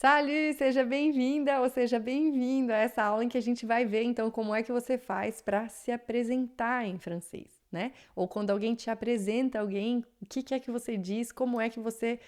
Salut, seja bem-vinda ou seja bem-vindo a essa aula em que a gente vai ver então como é que você faz para se apresentar em francês, né? Ou quando alguém te apresenta alguém, o que é que você diz, como é que você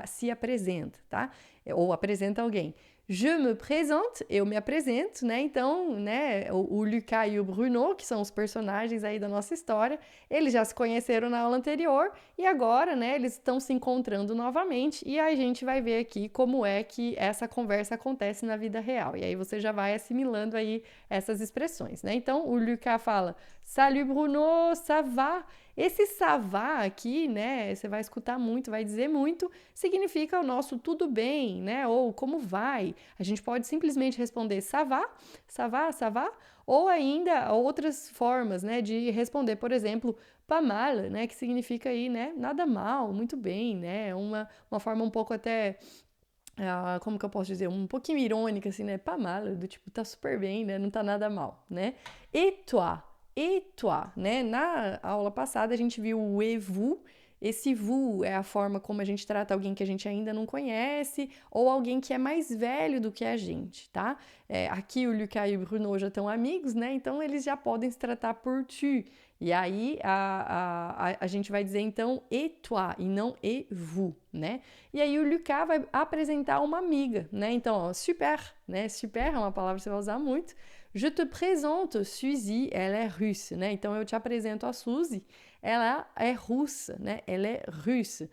se apresenta, tá? Ou apresenta alguém. Je me présente, eu me apresento, né? Então, né, o Lucas e o Bruno, que são os personagens aí da nossa história, eles já se conheceram na aula anterior e agora, né, eles estão se encontrando novamente e a gente vai ver aqui como é que essa conversa acontece na vida real. E aí você já vai assimilando aí essas expressões, né? Então, o Lucas fala: "Salut Bruno, ça va?" Esse ça va aqui, né, você vai escutar muito, vai dizer muito, significa o nosso tudo bem, né? Ou como vai? A gente pode simplesmente responder ça va, ça va, ça va, ou ainda outras formas, né, de responder, por exemplo, pas mal, né, que significa aí, né, nada mal, muito bem, né, uma forma um pouco até, como que eu posso dizer, um pouquinho irônica, assim, né, pas mal, do tipo, tá super bem, né, não tá nada mal, né. Et toi, né, na aula passada a gente viu o et vous, esse vous é a forma como a gente trata alguém que a gente ainda não conhece ou alguém que é mais velho do que a gente, tá? Aqui o Lucas e o Bruno já estão amigos, né? Então eles já podem se tratar por tu. E aí a gente vai dizer então et toi e não et vous, né? E aí o Lucas vai apresentar uma amiga, né? Então, ó, super, né? Super é uma palavra que você vai usar muito. Je te présente Suzy, ela é russe, né? Então eu te apresento a Suzy, ela é russa, né? Ela é russa.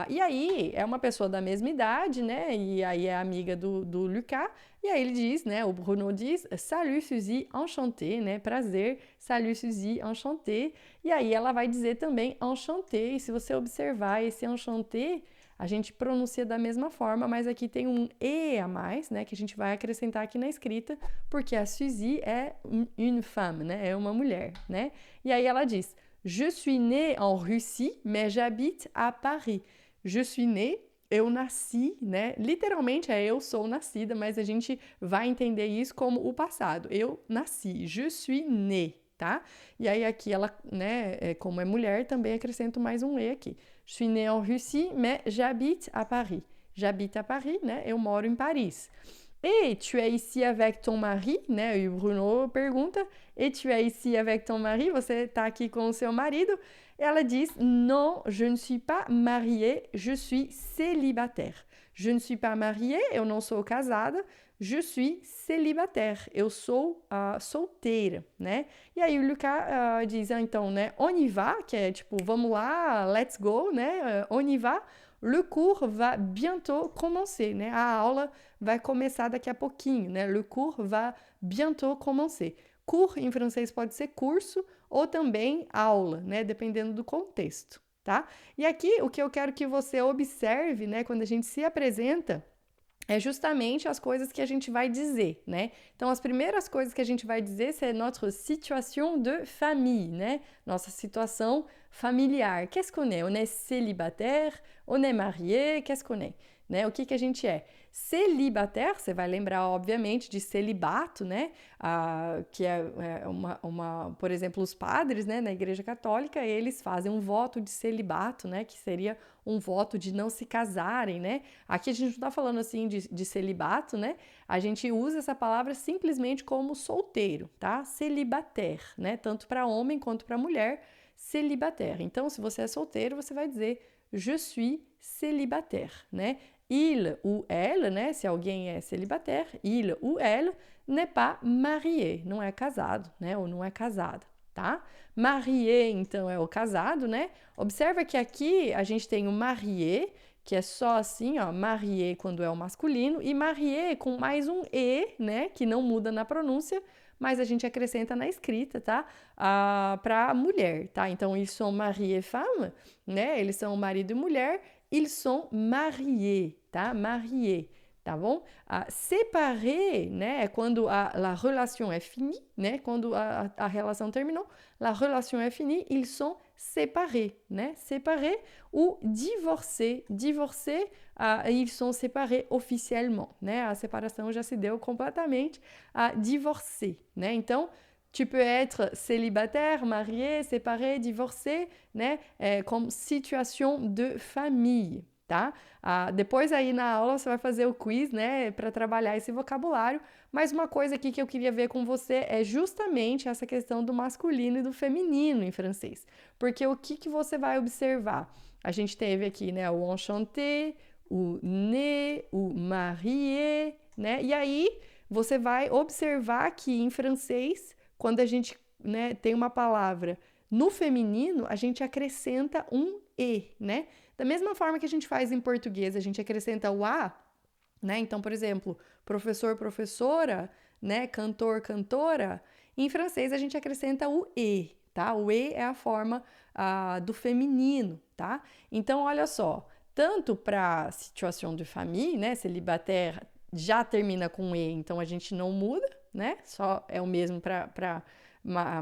E aí é uma pessoa da mesma idade, né? E aí é amiga do Lucas. E aí ele diz, né? O Bruno diz, salut Suzy, enchanté, né? Prazer, salut Suzy, enchanté. E aí ela vai dizer também enchanté. E se você observar esse enchanté, a gente pronuncia da mesma forma, mas aqui tem um E a mais, né? Que a gente vai acrescentar aqui na escrita, porque a Suzy é une femme, né? É uma mulher, né? E aí ela diz, je suis née en Russie, mais j'habite à Paris. Je suis née, eu nasci, né? Literalmente é eu sou nascida, mas a gente vai entender isso como o passado. Eu nasci, je suis née, tá? E aí aqui ela, né, como é mulher, também acrescento mais um E aqui. Je suis née en Russie, mais j'habite à Paris. J'habite à Paris, né? Eu moro em Paris. Et tu es ici avec ton mari, né? E o Bruno pergunta: Et tu es ici avec ton mari? Você está aqui com o seu marido? Ela diz: Non, je ne suis pas mariée, je suis célibataire. Je ne suis pas mariée, eu não sou casada. Je suis célibataire, eu sou solteira, né? E aí o Lucas diz, então, né? On y va, que é tipo, vamos lá, let's go, né? On y va. Le cours va bientôt commencer, né? A aula vai começar daqui a pouquinho, né? Le cours va bientôt commencer. Cours em francês pode ser curso ou também aula, né? Dependendo do contexto, tá? E aqui o que eu quero que você observe, né? Quando a gente se apresenta, é justamente as coisas que a gente vai dizer, né? Então, as primeiras coisas que a gente vai dizer é notre situation de famille, né? Nossa situação familiar. Qu'est-ce qu'on est? On est célibataire, on est marié, qu'est-ce qu'on est? Né? O que a gente é? Célibataire, você vai lembrar, obviamente, de celibato, né? Que é por exemplo, os padres, né, na Igreja Católica, eles fazem um voto de celibato, né? Que seria um voto de não se casarem, né? Aqui a gente não está falando assim de celibato, né? A gente usa essa palavra simplesmente como solteiro, tá? Célibataire, né? Tanto para homem quanto para mulher, célibataire. Então, se você é solteiro, você vai dizer je suis célibataire, né? Il ou elle, né? Se alguém é célibataire, il ou elle n'est pas marié, não é casado, né? Ou não é casada, tá? Marié, então, é o casado, né? Observa que aqui a gente tem o marié, que é só assim, ó, marié quando é o masculino, e marié com mais um E, né? Que não muda na pronúncia, mas a gente acrescenta na escrita, tá? Para mulher, tá? Então, ils sont mariés et femme, né? Eles são marido e mulher, ils sont mariés, tá? Mariés, tá bom? Séparé, né? É quando la relation é finie, né? Quando a relação terminou, la relation é finie, ils sont séparés, né? Séparés ou divorcés. Divorcés, ils sont séparés officiellement, né? A separação já se deu completamente divorcé, né? Então, tu peux être célibataire, marié, séparé, divorcé, né? Comme situation de famille, tá? Depois aí na aula você vai fazer o quiz, né, para trabalhar esse vocabulário, mas uma coisa aqui que eu queria ver com você é justamente essa questão do masculino e do feminino em francês. Porque o que você vai observar? A gente teve aqui, né, o enchanté, o né, o marié, né? E aí você vai observar que em francês, quando a gente, né, tem uma palavra no feminino, a gente acrescenta um e, né? Da mesma forma que a gente faz em português, a gente acrescenta o a, né? Então, por exemplo, professor, professora, né? Cantor, cantora. Em francês, a gente acrescenta o e, tá? O e é a forma do feminino, tá? Então, olha só, tanto para situation de famille, né? Célibataire já termina com e, então a gente não muda, né? Só é o mesmo para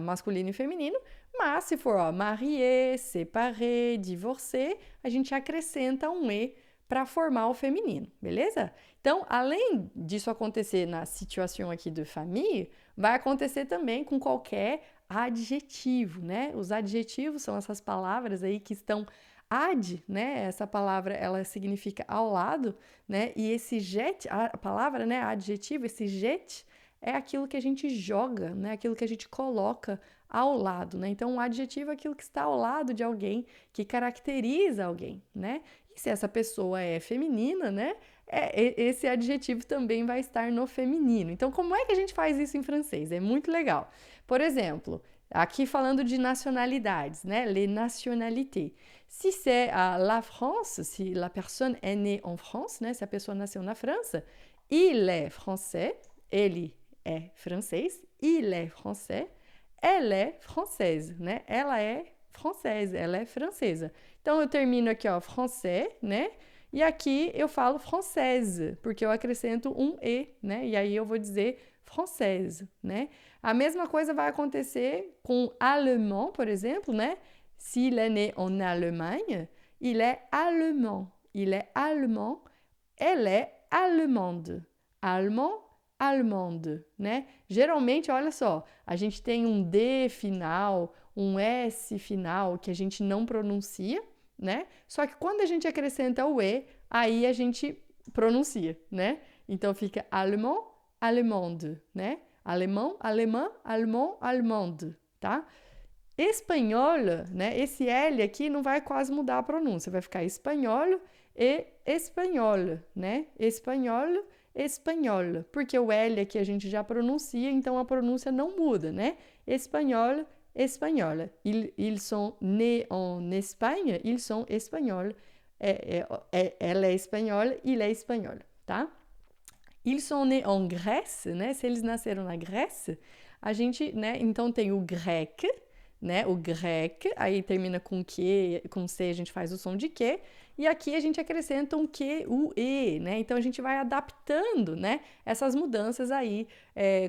masculino e feminino. Mas se for, ó, marié, séparé, divorcé, a gente acrescenta um e para formar o feminino, beleza? Então, além disso acontecer na situação aqui de família, vai acontecer também com qualquer adjetivo, né? Os adjetivos são essas palavras aí que estão ad, né? Essa palavra ela significa ao lado, né? E esse jet, a palavra, né? Adjetivo, esse jet é aquilo que a gente joga, né? Aquilo que a gente coloca ao lado, né? Então, um adjetivo é aquilo que está ao lado de alguém, que caracteriza alguém, né? E se essa pessoa é feminina, né? Esse adjetivo também vai estar no feminino. Então, como é que a gente faz isso em francês? É muito legal. Por exemplo, aqui falando de nacionalidades, né? Les nationalités. Si c'est la France, si la personne est née en France, né? Se a pessoa nasceu na França, il est français, ele é francês, il est français, elle est française, né? Ela é française, ela é francesa. Então, eu termino aqui, ó, français, né? E aqui eu falo française, porque eu acrescento um e, né? E aí eu vou dizer française, né? A mesma coisa vai acontecer com allemand, por exemplo, né? S'il est né en Allemagne, il est allemand. Il est allemand, elle est allemande. Allemand, allemande, né? Geralmente, olha só, a gente tem um D final, um S final que a gente não pronuncia, né? Só que quando a gente acrescenta o E, aí a gente pronuncia, né? Então fica allemand, allemande, né? Alemão, alemã, allemand, allemande, tá? Espanhol, né? Esse L aqui não vai quase mudar a pronúncia, vai ficar espanhol e espanhol, né? Espanhol, espanhol, porque o L aqui a gente já pronuncia, então a pronúncia não muda, né? Espanhol, espagnole. Ils sont nés en Espagne, ils sont espagnols. Ela é espanhola, il é espanhol, tá? Ils sont nés en Grèce, né? Se eles nasceram na Grécia, a gente, né? Então tem o grec, né? O grec, aí termina com que, com C a gente faz o som de que, e aqui a gente acrescenta um que, o e, né? Então a gente vai adaptando, né? Essas mudanças aí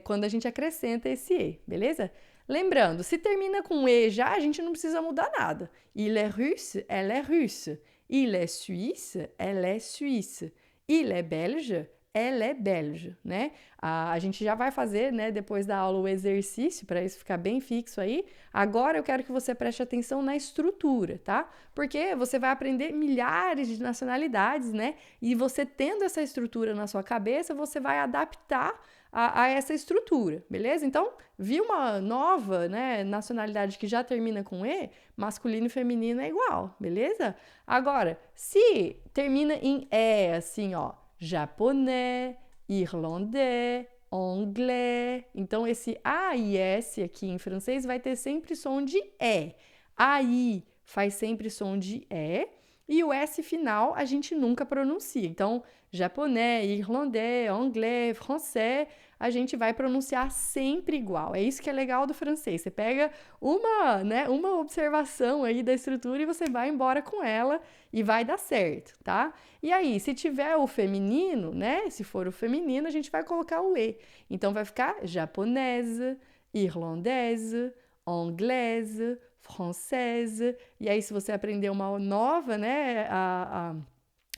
quando a gente acrescenta esse e, beleza? Lembrando, se termina com E já, a gente não precisa mudar nada. Il est russe, elle est russe. Il est suisse, elle est suisse. Il est belge, elle est belge, né? A gente já vai fazer, né, depois da aula o exercício, para isso ficar bem fixo aí. Agora eu quero que você preste atenção na estrutura, tá? Porque você vai aprender milhares de nacionalidades, né? E você tendo essa estrutura na sua cabeça, você vai adaptar a essa estrutura, beleza? Então, vi uma nova, né, nacionalidade que já termina com E, masculino e feminino é igual, beleza? Agora, se termina em E, assim, ó, japonês, irlandês, anglais, então esse A e S aqui em francês vai ter sempre som de E. AI faz sempre som de E, e o S final a gente nunca pronuncia. Então, japonês, irlandês, anglais, francês, a gente vai pronunciar sempre igual. É isso que é legal do francês. Você pega uma observação aí da estrutura e você vai embora com ela e vai dar certo, tá? E aí, se tiver o feminino, né? Se for o feminino, a gente vai colocar o E. Então, vai ficar japonesa, irlandesa, anglaise, française. E aí, se você aprender uma nova, né?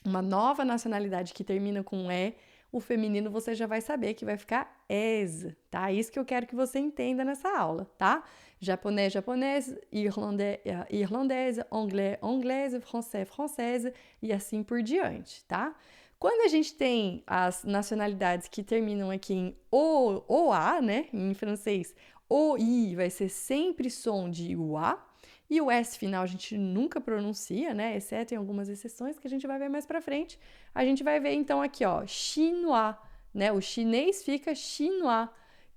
Uma nova nacionalidade que termina com E, o feminino você já vai saber que vai ficar aise, tá? Isso que eu quero que você entenda nessa aula, tá? Japonês, japonês, irlandês, irlandês, anglês, anglaise, francês, française e assim por diante, tá? Quando a gente tem as nacionalidades que terminam aqui em o a, né, em francês, o i vai ser sempre som de UA, e o S final a gente nunca pronuncia, né, exceto em algumas exceções que a gente vai ver mais pra frente. A gente vai ver então aqui, ó, chinois, né, o chinês fica chinois,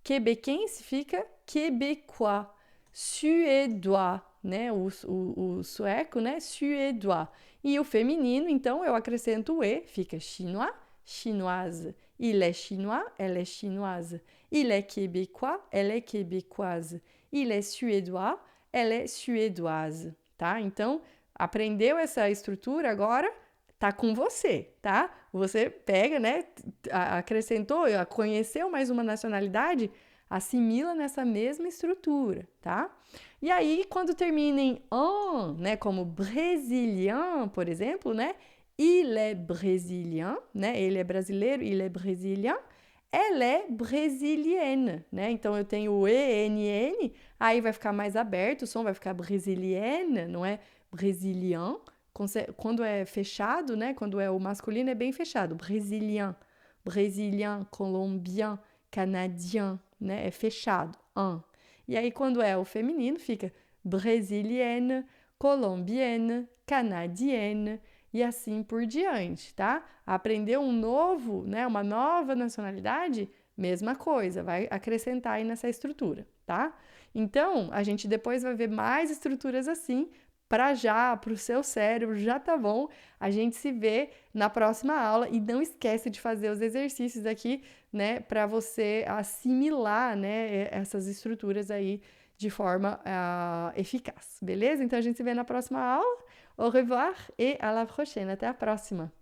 quebequense fica quebecois, suédois, né, o sueco, né, suédois. E o feminino, então, eu acrescento o E, fica chinois, chinoise. Il est chinois, elle est chinoise. Il est québécois, elle est québécoise. Il est suédois, elle est suédoise, tá? Então, aprendeu essa estrutura agora? Tá com você, tá? Você pega, né, acrescentou, conheceu mais uma nacionalidade, assimila nessa mesma estrutura, tá? E aí, quando termina em an, né, como brésilien, por exemplo, né? Il est brésilien, né? Ele é brasileiro, il est brésilien. Elle est brésilienne, né? Então eu tenho o ENN, aí vai ficar mais aberto, o som vai ficar brésilienne, não é brésilien. Quando é fechado, né? Quando é o masculino é bem fechado, brésilien, brésilien, colombien, canadien, né? É fechado, an. E aí, quando é o feminino, fica brésilienne, colombienne, canadienne e assim por diante, tá? Aprender um novo, né, uma nova nacionalidade, mesma coisa, vai acrescentar aí nessa estrutura, tá? Então, a gente depois vai ver mais estruturas assim, para o seu cérebro, já tá bom. A gente se vê na próxima aula e não esquece de fazer os exercícios aqui, né, para você assimilar, né, essas estruturas aí de forma eficaz, beleza? Então a gente se vê na próxima aula. Au revoir et à la prochaine. Até a próxima.